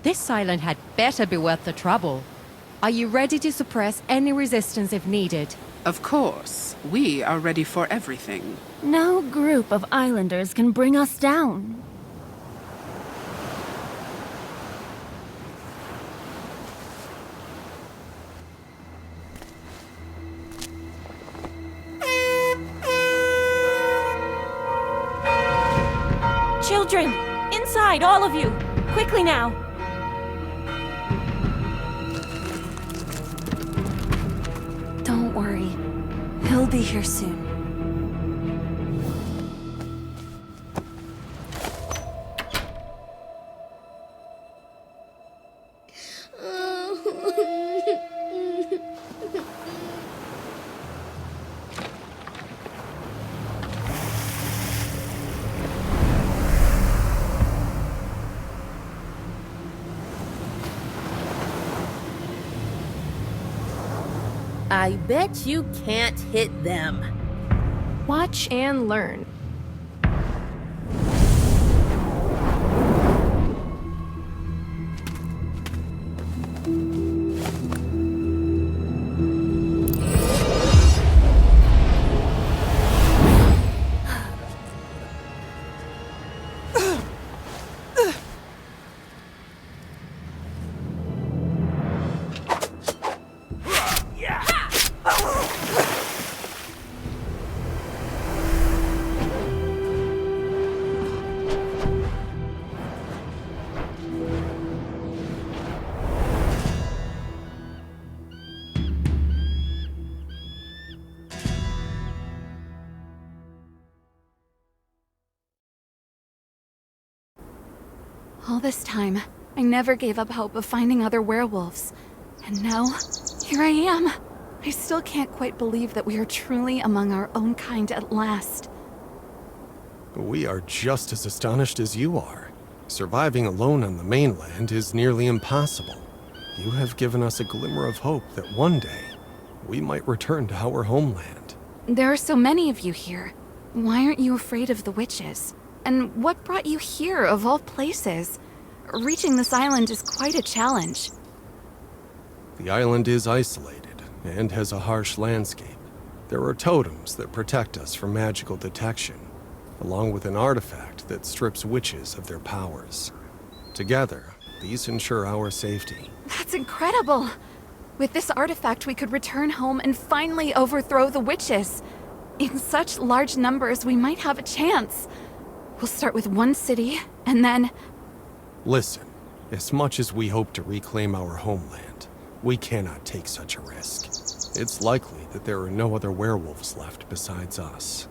This island had better be worth the trouble. Are you ready to suppress any resistance if needed? Of course. We are ready for everything. No group of islanders can bring us down. Children! Inside, all of you! Quickly now! Don't worry. He'll be here soon. I bet you can't hit them. Watch and learn. All this time, I never gave up hope of finding other werewolves. And now, here I am. I still can't quite believe that we are truly among our own kind at last. We are just as astonished as you are. Surviving alone on the mainland is nearly impossible. You have given us a glimmer of hope that one day, we might return to our homeland. There are so many of you here. Why aren't you afraid of the witches? And what brought you here, of all places? Reaching this island is quite a challenge. The island is isolated and has a harsh landscape. There are totems that protect us from magical detection, along with an artifact that strips witches of their powers. Together, these ensure our safety. That's incredible! With this artifact, we could return home and finally overthrow the witches. In such large numbers, we might have a chance. We'll start with one city, and then... Listen, as much as we hope to reclaim our homeland, we cannot take such a risk. It's likely that there are no other werewolves left besides us.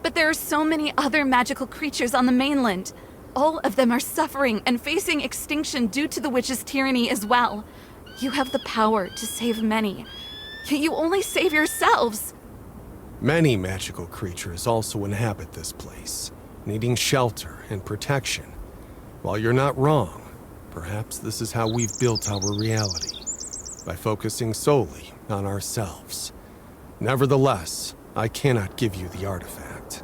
But there are so many other magical creatures on the mainland. All of them are suffering and facing extinction due to the witches' tyranny as well. You have the power to save many, yet you only save yourselves. Many magical creatures also inhabit this place, needing shelter and protection. While you're not wrong, perhaps this is how we've built our reality, by focusing solely on ourselves. Nevertheless, I cannot give you the artifact.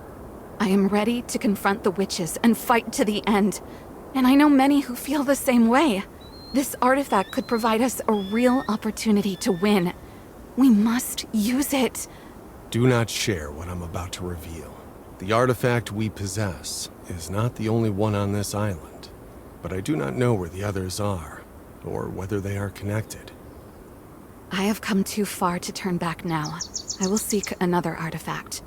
I am ready to confront the witches and fight to the end. And I know many who feel the same way. This artifact could provide us a real opportunity to win. We must use it. Do not share what I'm about to reveal. The artifact we possess is not the only one on this island, but I do not know where the others are, or whether they are connected. I have come too far to turn back now. I will seek another artifact.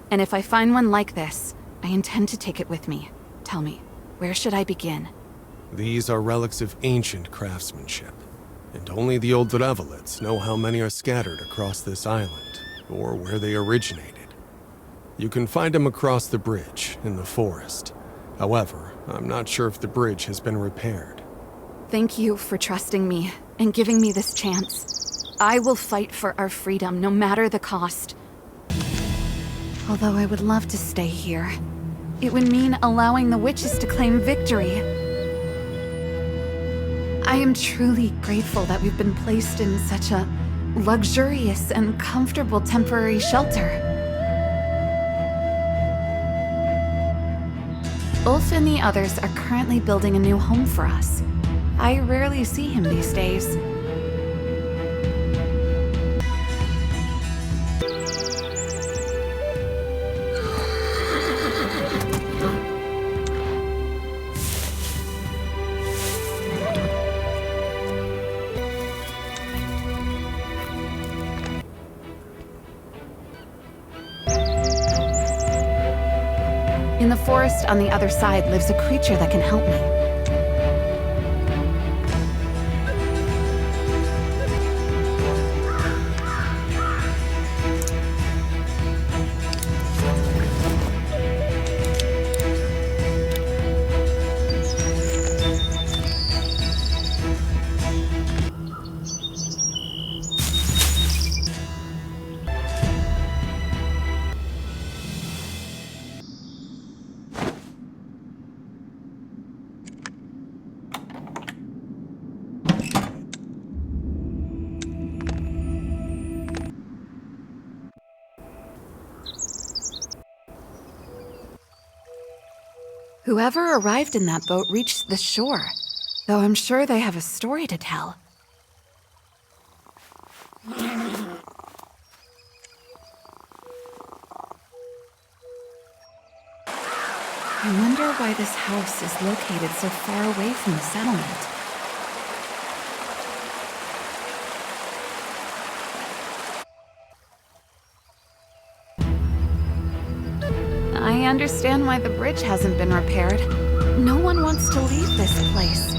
And if I find one like this, I intend to take it with me. Tell me, where should I begin? These are relics of ancient craftsmanship, and only the old Revelets know how many are scattered across this island, or where they originated. You can find them across the bridge, in the forest. However, I'm not sure if the bridge has been repaired. Thank you for trusting me and giving me this chance. I will fight for our freedom, no matter the cost. Although I would love to stay here. It would mean allowing the witches to claim victory. I am truly grateful that we've been placed in such a luxurious and comfortable temporary shelter. Ulf and the others are currently building a new home for us. I rarely see him these days. In the forest on the other side lives a creature that can help me. Whoever arrived in that boat reached the shore, though I'm sure they have a story to tell. I wonder why this house is located so far away from the settlement. I understand why the bridge hasn't been repaired. No one wants to leave this place.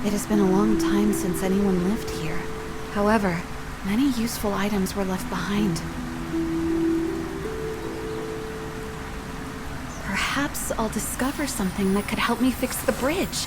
It has been a long time since anyone lived here. However, many useful items were left behind. Perhaps I'll discover something that could help me fix the bridge.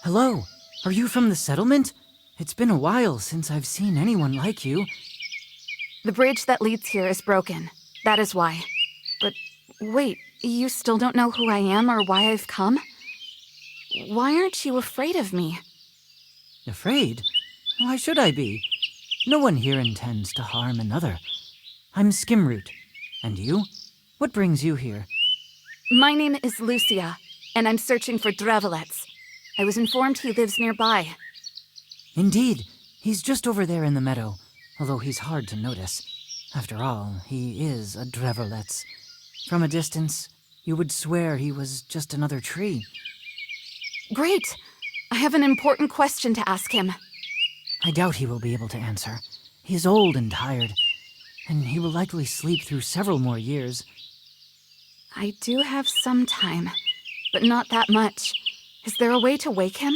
Hello, are you from the settlement? It's been a while since I've seen anyone like you. The bridge that leads here is broken. That is why. But wait, you still don't know who I am or why I've come? Why aren't you afraid of me? Afraid? Why should I be? No one here intends to harm another. I'm Skimroot. And you? What brings you here? My name is Lucia, and I'm searching for Drevelets. I was informed he lives nearby. Indeed, he's just over there in the meadow, although he's hard to notice. After all, he is a Drevelets. From a distance, you would swear he was just another tree. Great! I have an important question to ask him. I doubt he will be able to answer. He is old and tired, and he will likely sleep through several more years. I do have some time, but not that much. Is there a way to wake him?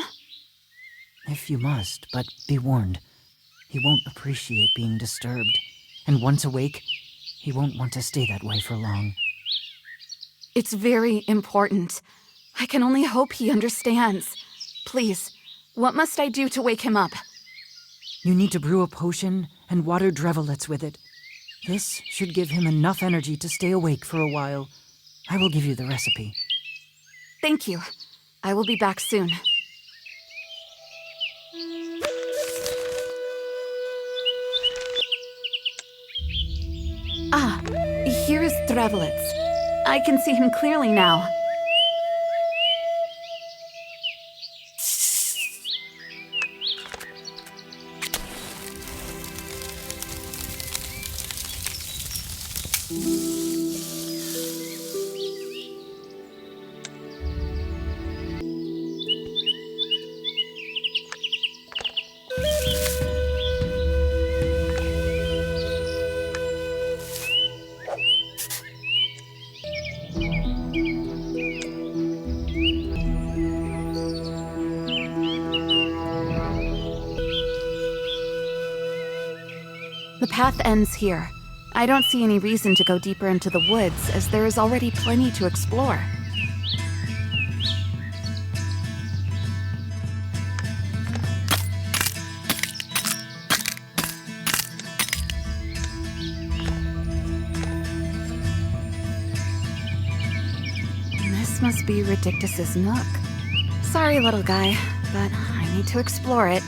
If you must, but be warned. He won't appreciate being disturbed, and once awake, he won't want to stay that way for long. It's very important. I can only hope he understands. Please, what must I do to wake him up? You need to brew a potion and water Drevelets with it. This should give him enough energy to stay awake for a while. I will give you the recipe. Thank you. I will be back soon. Ah, here is Drevelets. I can see him clearly now. The path ends here. I don't see any reason to go deeper into the woods, as there is already plenty to explore. This must be Ridictus's nook. Sorry, little guy, but I need to explore it.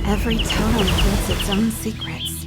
Every totem holds its own secrets.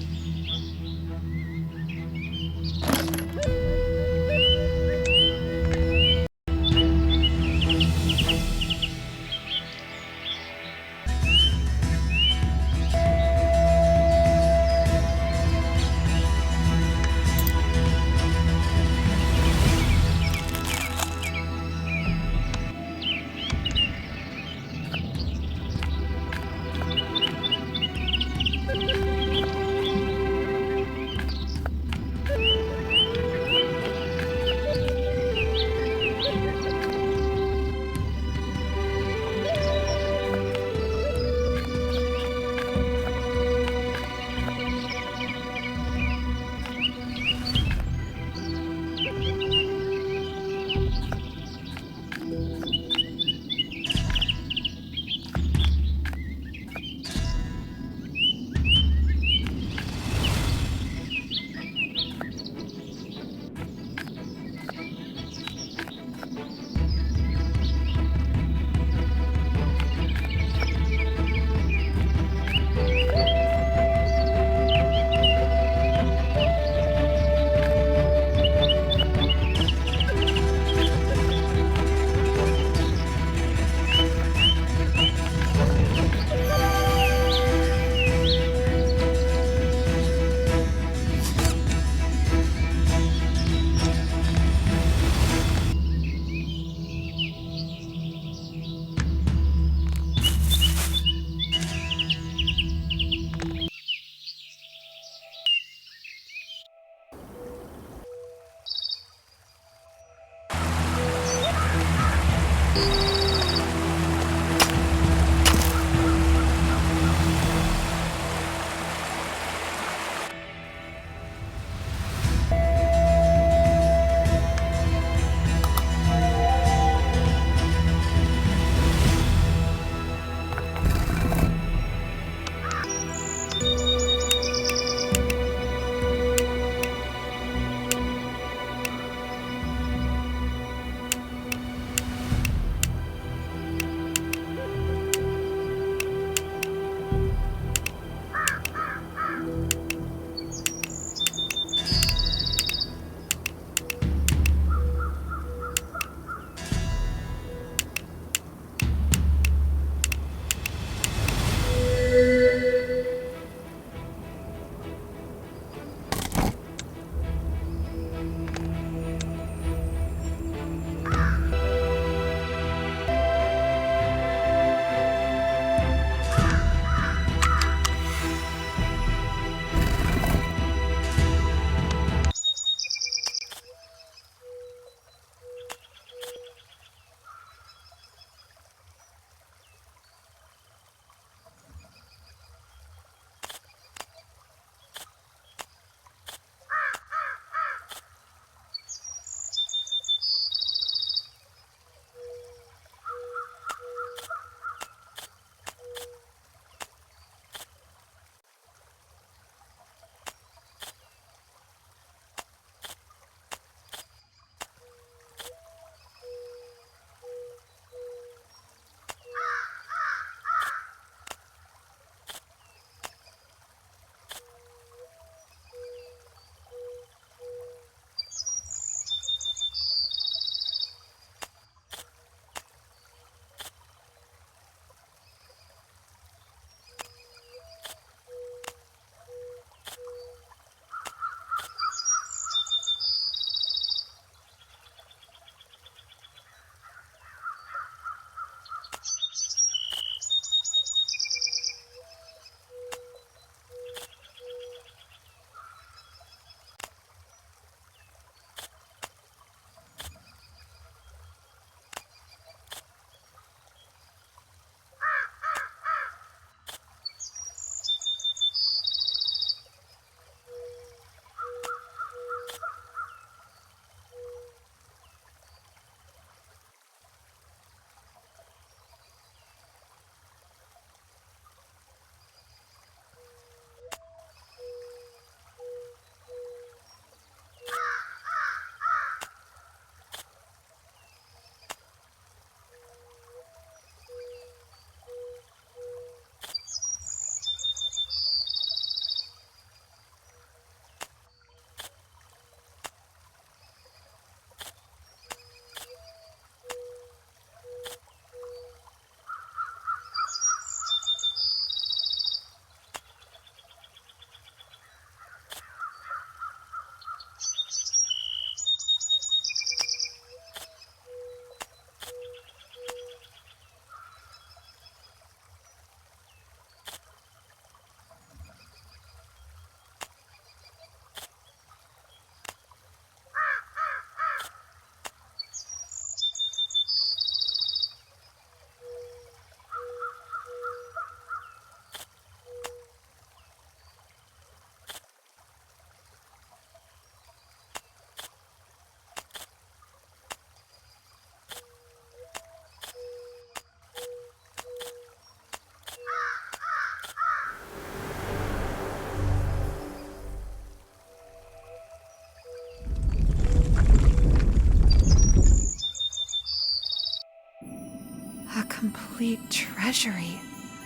A complete treasury.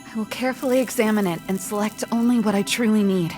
I will carefully examine it and select only what I truly need.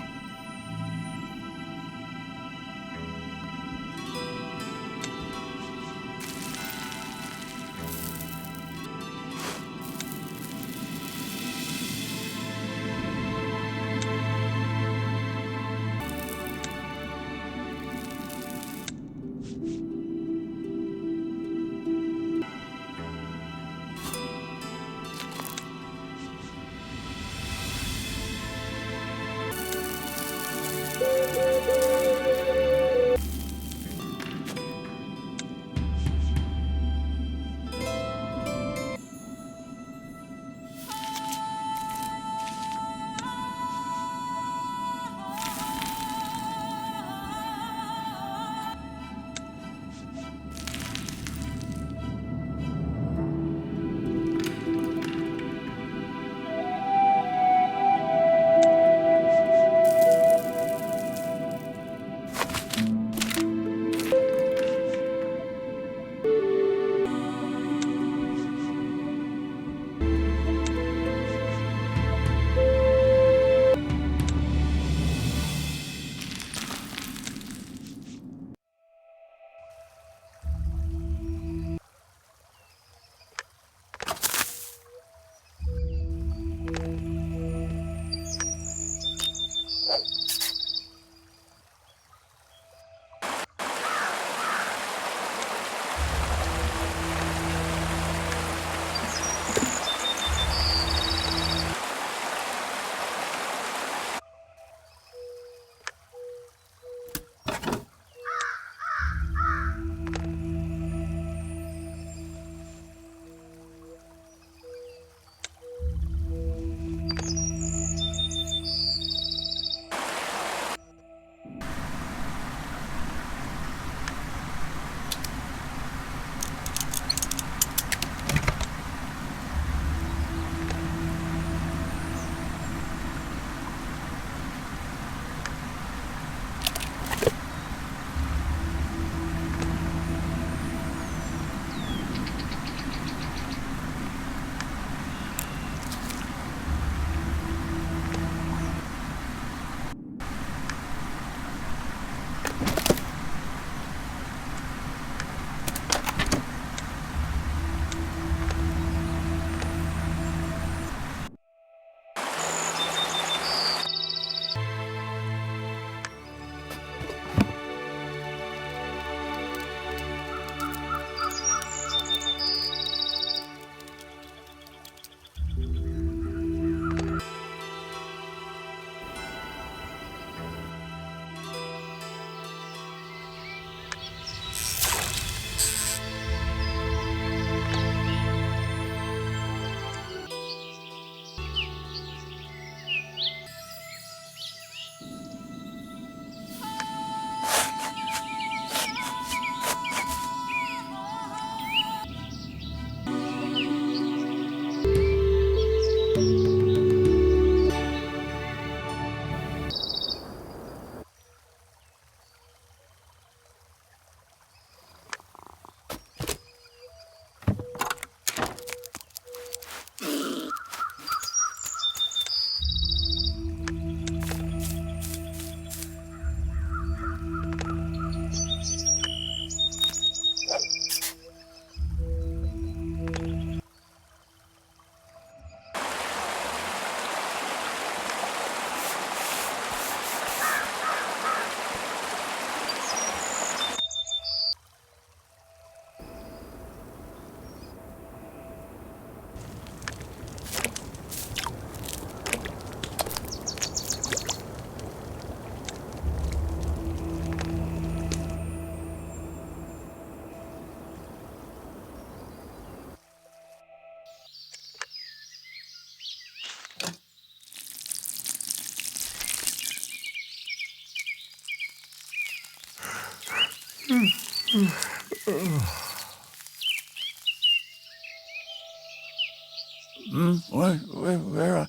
Where?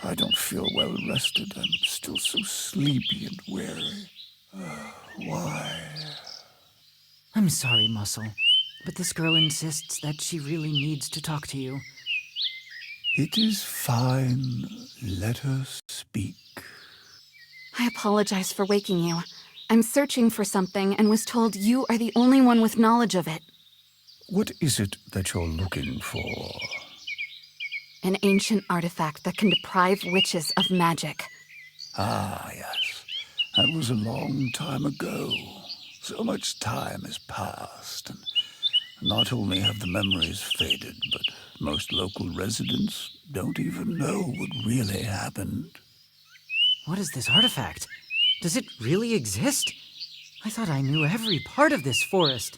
I don't feel well rested. I'm still so sleepy and weary. Why? I'm sorry, Muscle. But this girl insists that she really needs to talk to you. It is fine. Let her speak. I apologize for waking you. I'm searching for something and was told you are the only one with knowledge of it. What is it that you're looking for? An ancient artifact that can deprive witches of magic. Ah, yes. That was a long time ago. So much time has passed, and not only have the memories faded, but most local residents don't even know what really happened. What is this artifact? Does it really exist? I thought I knew every part of this forest.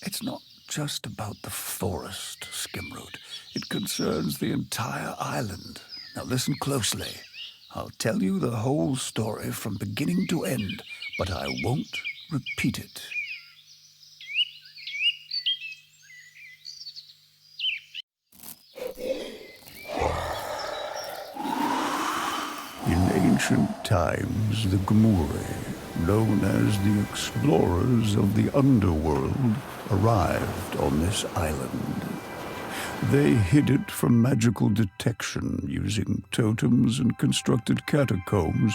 It's not just about the forest, Skimroot. It concerns the entire island. Now listen closely. I'll tell you the whole story from beginning to end, but I won't repeat it. In ancient times, the Gomuri, known as the explorers of the underworld, arrived on this island. They hid it from magical detection using totems and constructed catacombs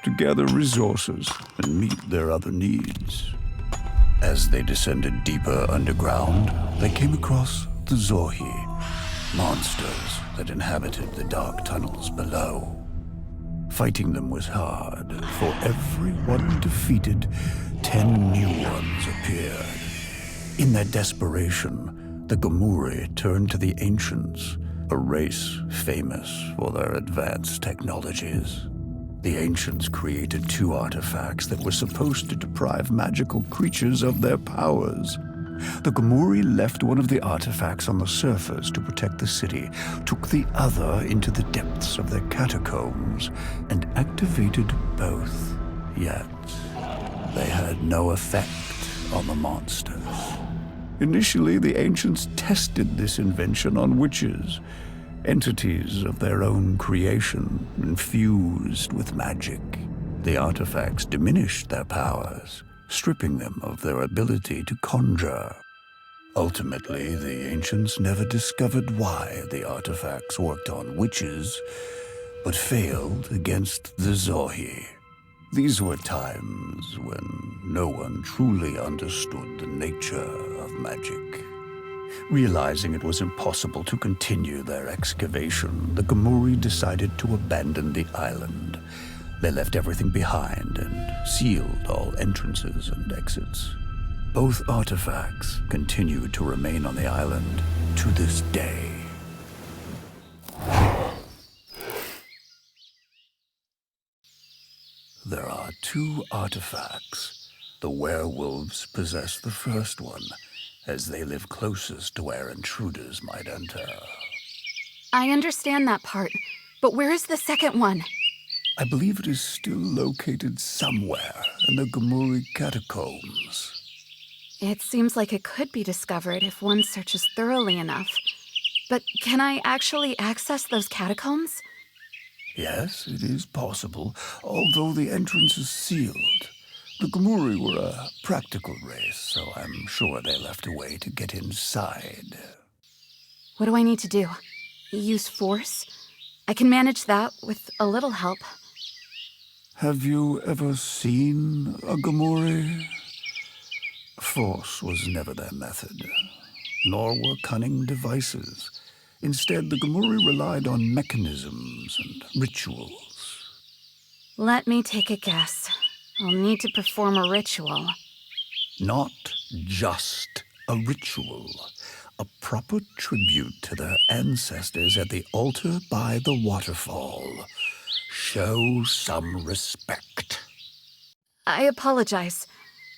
to gather resources and meet their other needs. As they descended deeper underground, they came across the Zohi, monsters that inhabited the dark tunnels below. Fighting them was hard. For every one defeated, 10 new ones appeared. In their desperation, the Gomuri turned to the Ancients, a race famous for their advanced technologies. The Ancients created 2 artifacts that were supposed to deprive magical creatures of their powers. The Gomuri left one of the artifacts on the surface to protect the city, took the other into the depths of their catacombs, and activated both. Yet, they had no effect on the monsters. Initially, the Ancients tested this invention on witches, entities of their own creation, infused with magic. The artifacts diminished their powers, stripping them of their ability to conjure. Ultimately, the Ancients never discovered why the artifacts worked on witches, but failed against the Zohi. These were times when no one truly understood the nature of magic. Realizing it was impossible to continue their excavation, the Gomuri decided to abandon the island. They left everything behind and sealed all entrances and exits. Both artifacts continue to remain on the island to this day. There are 2 artifacts. The werewolves possess the first one, as they live closest to where intruders might enter. I understand that part, but where is the second one? I believe it is still located somewhere in the Gomuri catacombs. It seems like it could be discovered if one searches thoroughly enough. But can I actually access those catacombs? Yes, it is possible, although the entrance is sealed. The Gomuri were a practical race, so I'm sure they left a way to get inside. What do I need to do? Use force? I can manage that with a little help. Have you ever seen a Gomuri? Force was never their method, nor were cunning devices. Instead, the Gomuri relied on mechanisms and rituals. Let me take a guess. I'll need to perform a ritual. Not just a ritual. A proper tribute to their ancestors at the altar by the waterfall. Show some respect. I apologize.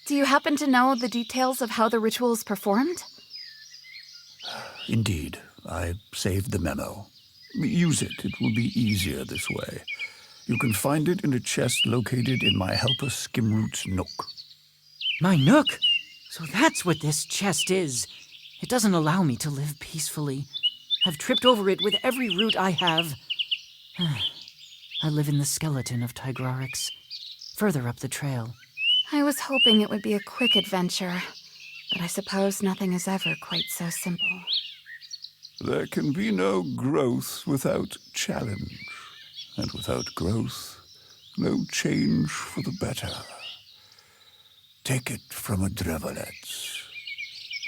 Do you happen to know the details of how the ritual is performed? Indeed, I saved the memo. Use it. It will be easier this way. You can find it in a chest located in my helper Skimroot's nook. My nook? So that's what this chest is. It doesn't allow me to live peacefully. I've tripped over it with every root I have. I live in the skeleton of Tigrarix, further up the trail. I was hoping it would be a quick adventure. But I suppose nothing is ever quite so simple. There can be no growth without challenge, and without growth, no change for the better. Take it from a Drevelets.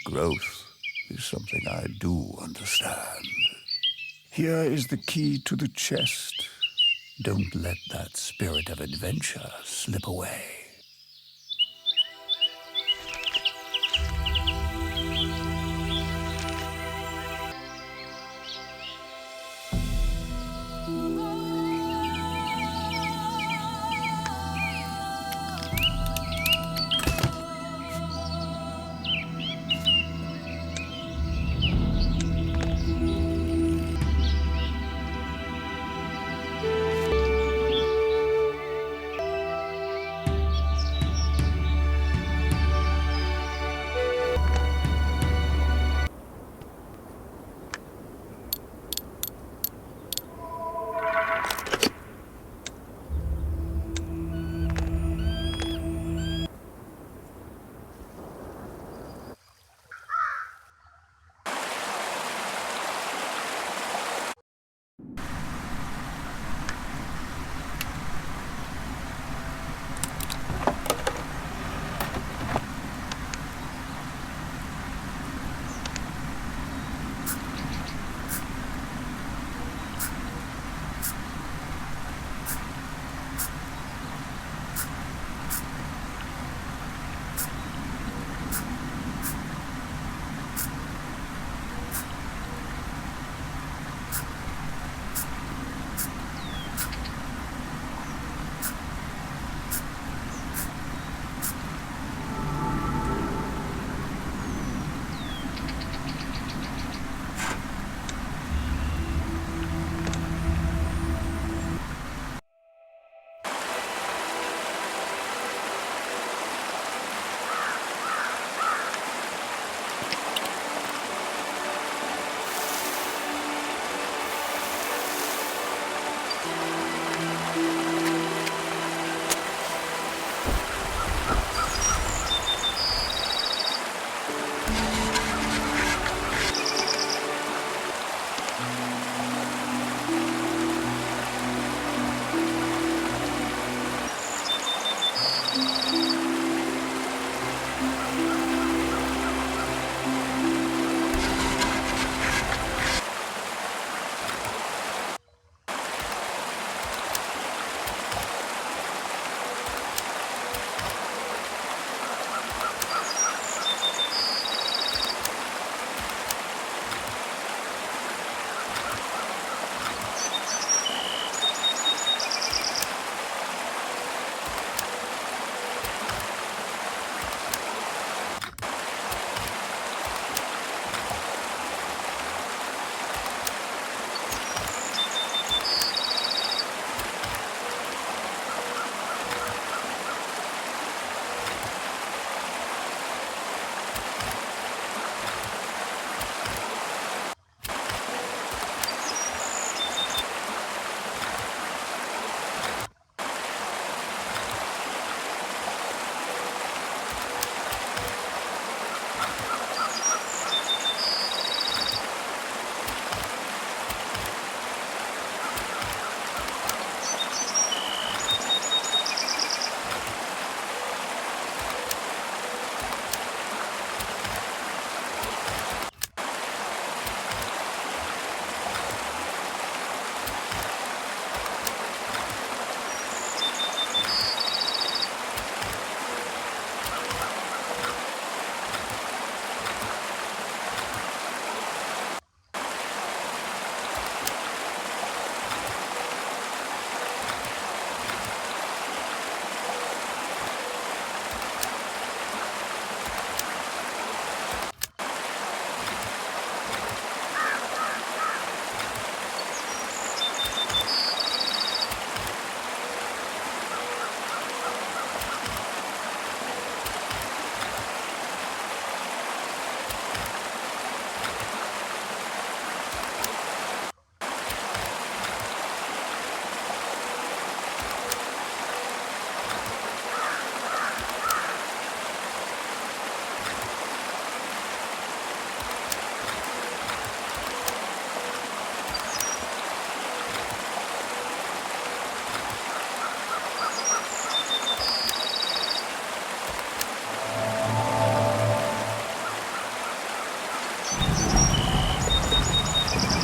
Growth is something I do understand. Here is the key to the chest. Don't let that spirit of adventure slip away.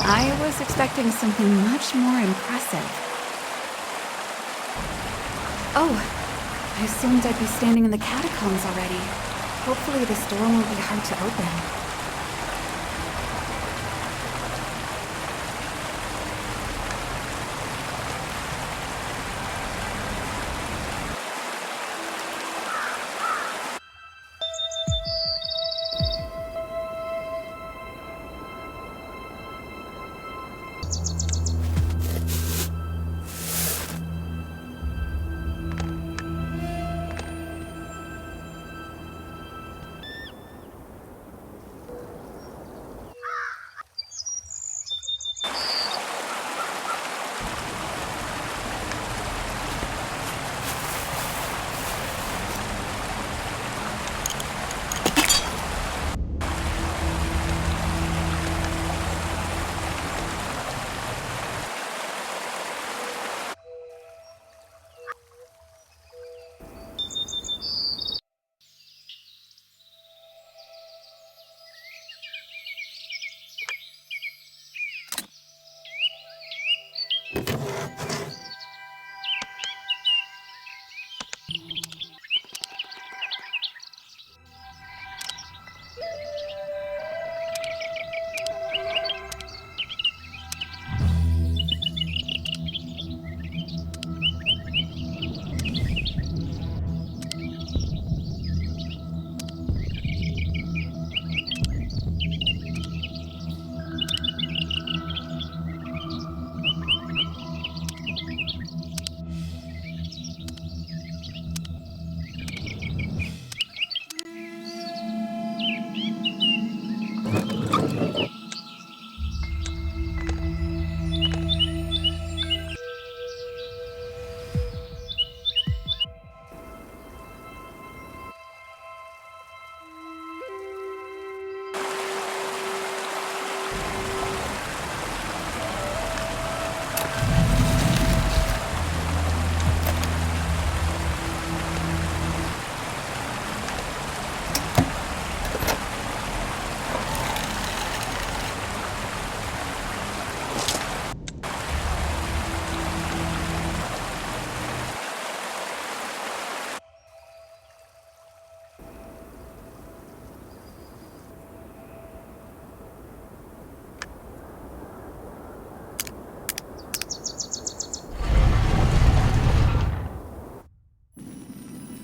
I was expecting something much more impressive. Oh, I assumed I'd be standing in the catacombs already. Hopefully this door won't be hard to open.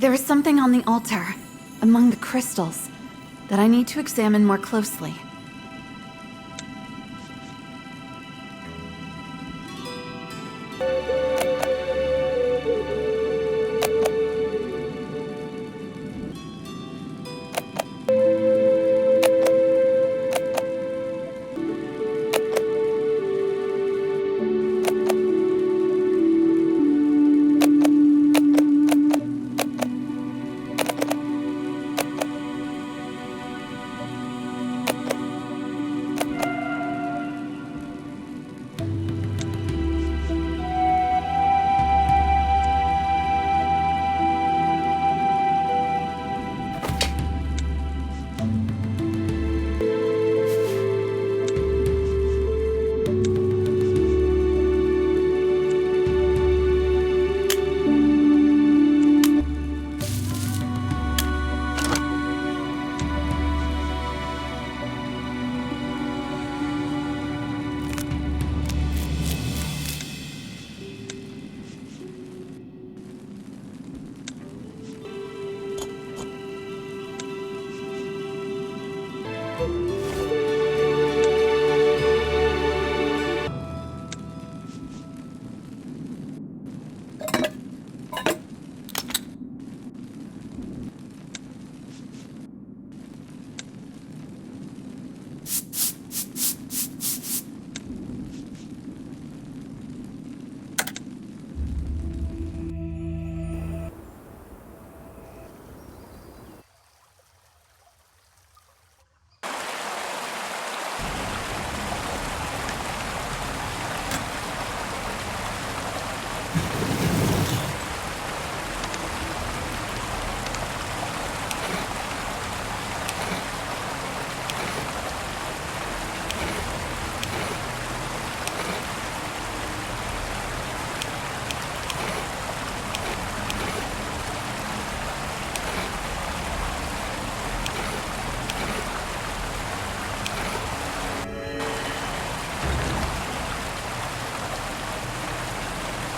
There is something on the altar, among the crystals, that I need to examine more closely.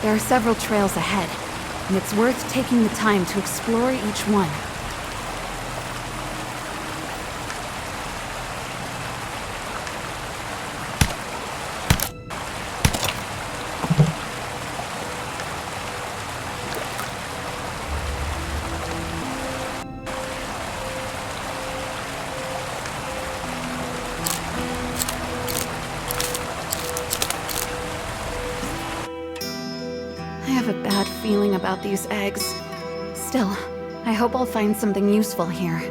There are several trails ahead, and it's worth taking the time to explore each one. I have a bad feeling about these eggs. Still, I hope I'll find something useful here.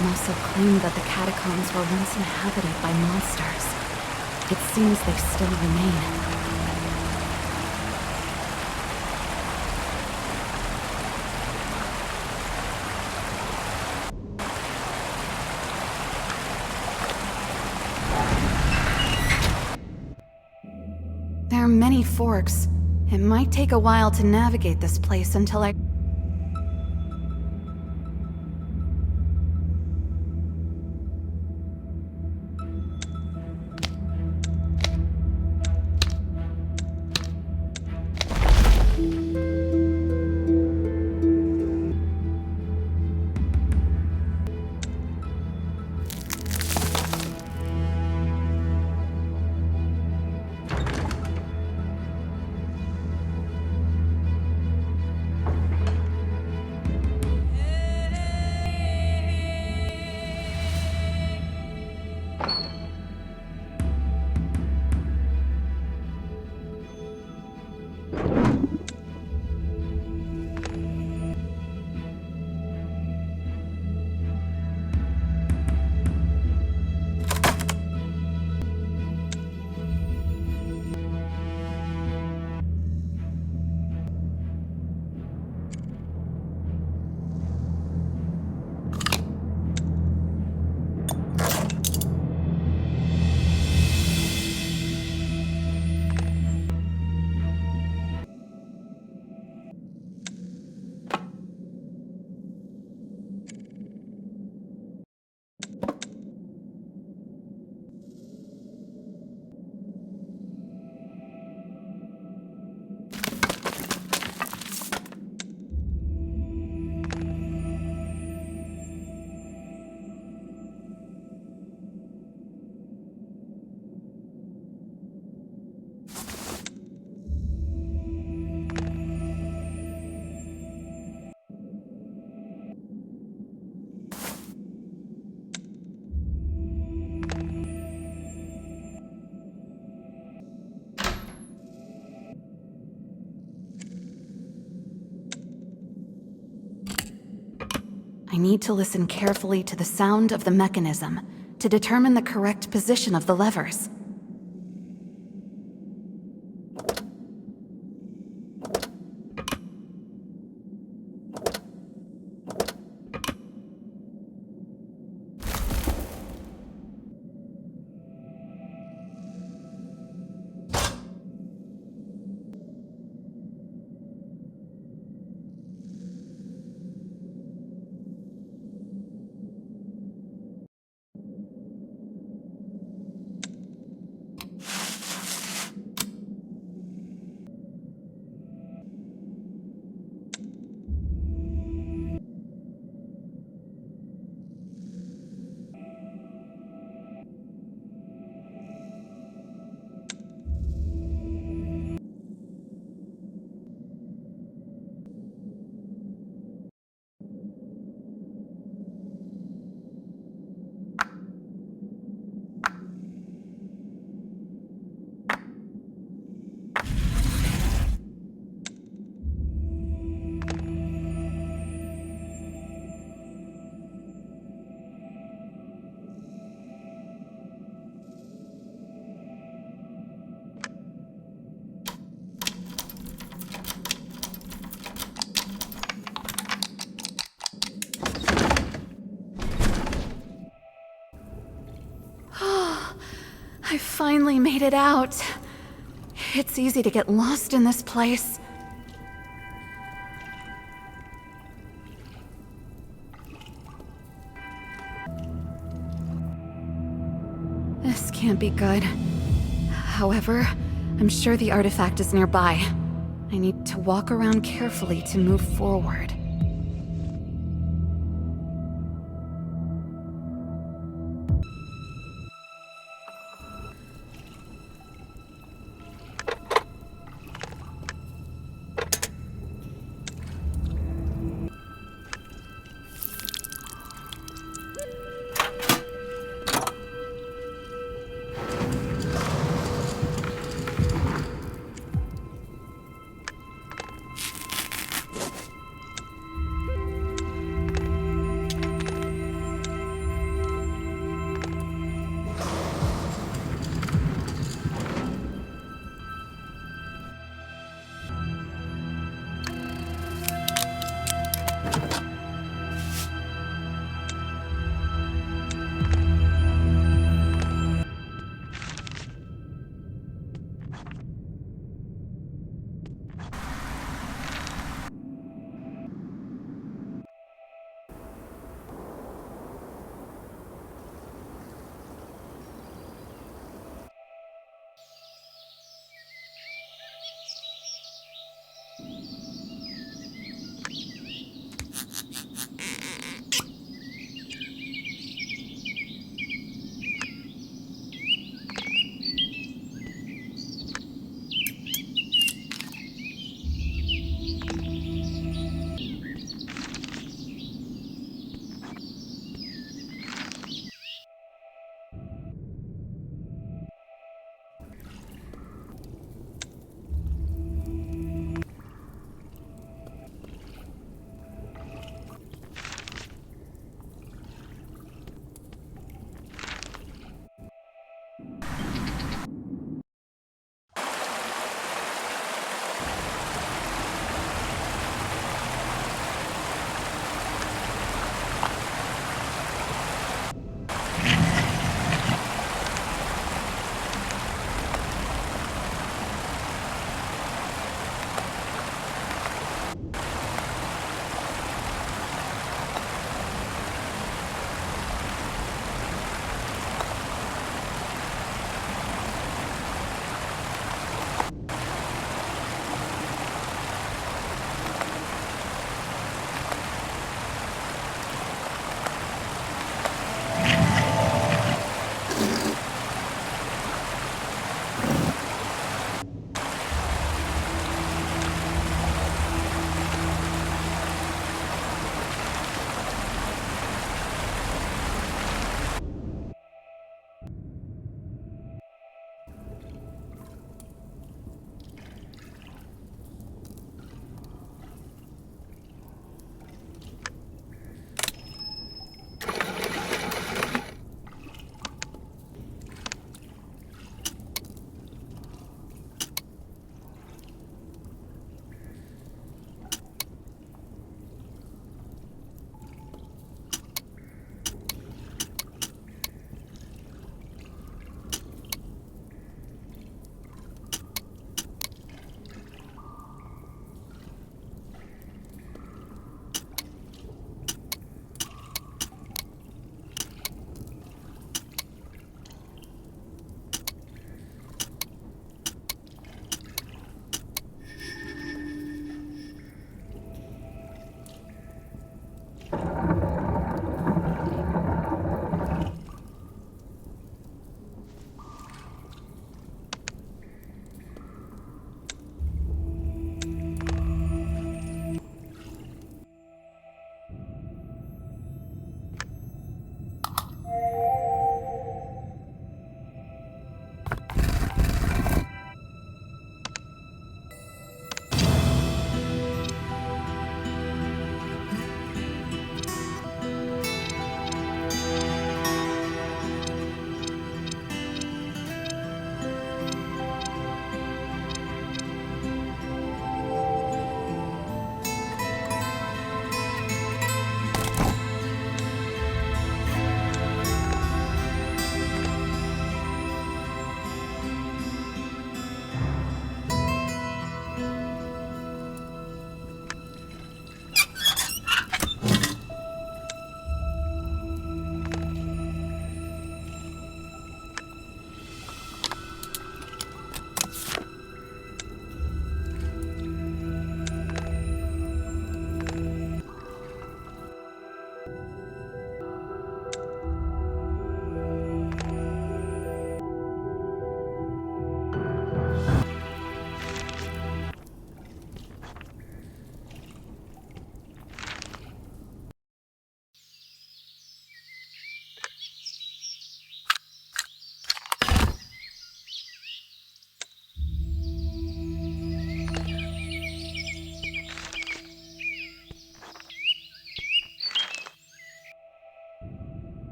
Also claimed that the catacombs were once inhabited by monsters. It seems they still remain. There are many forks. It might take a while to navigate this place until I... I need to listen carefully to the sound of the mechanism to determine the correct position of the levers. I finally made it out. It's easy to get lost in this place. This can't be good. However, I'm sure the artifact is nearby. I need to walk around carefully to move forward.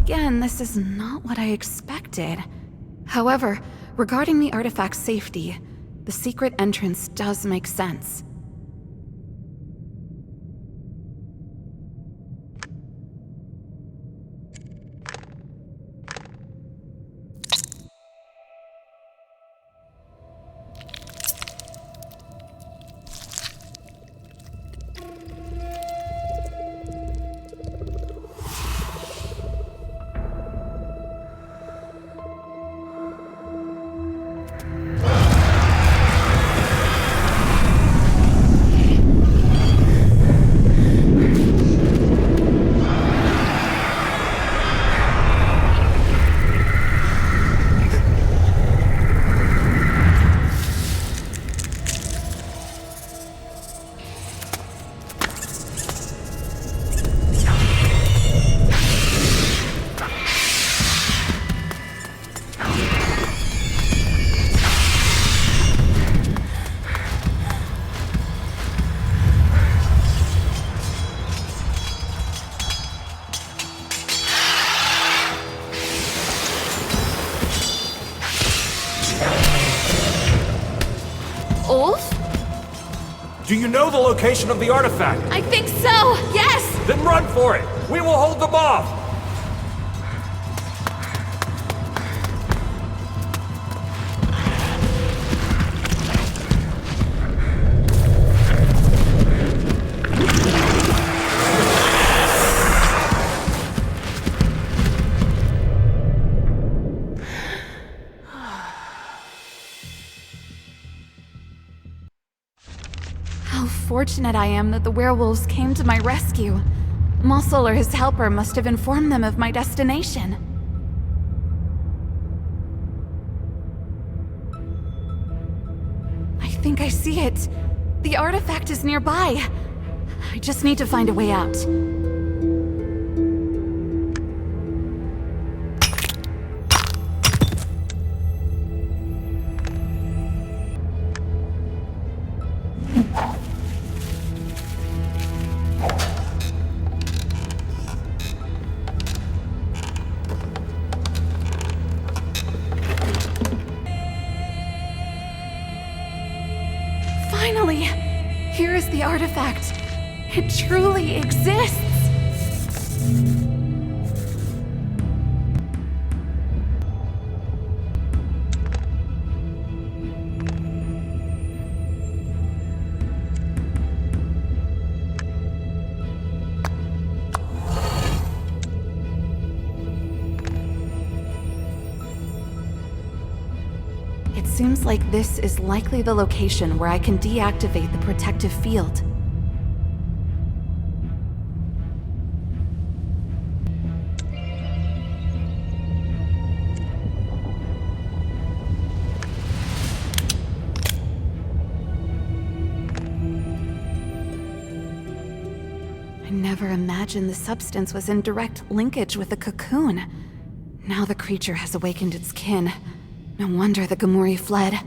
again, this is not what I expected. However, regarding the artifact's safety, the secret entrance does make sense. Do you know the location of the artifact? I think so, yes! Then run for it! We will hold them off! How fortunate I am that the werewolves came to my rescue. Muscle or his helper must have informed them of my destination. I think I see it. The artifact is nearby. I just need to find a way out. Finally! Here is the artifact. It truly exists! It seems like this is likely the location where I can deactivate the protective field. I never imagined the substance was in direct linkage with the cocoon. Now the creature has awakened its kin. No wonder the Gamori fled.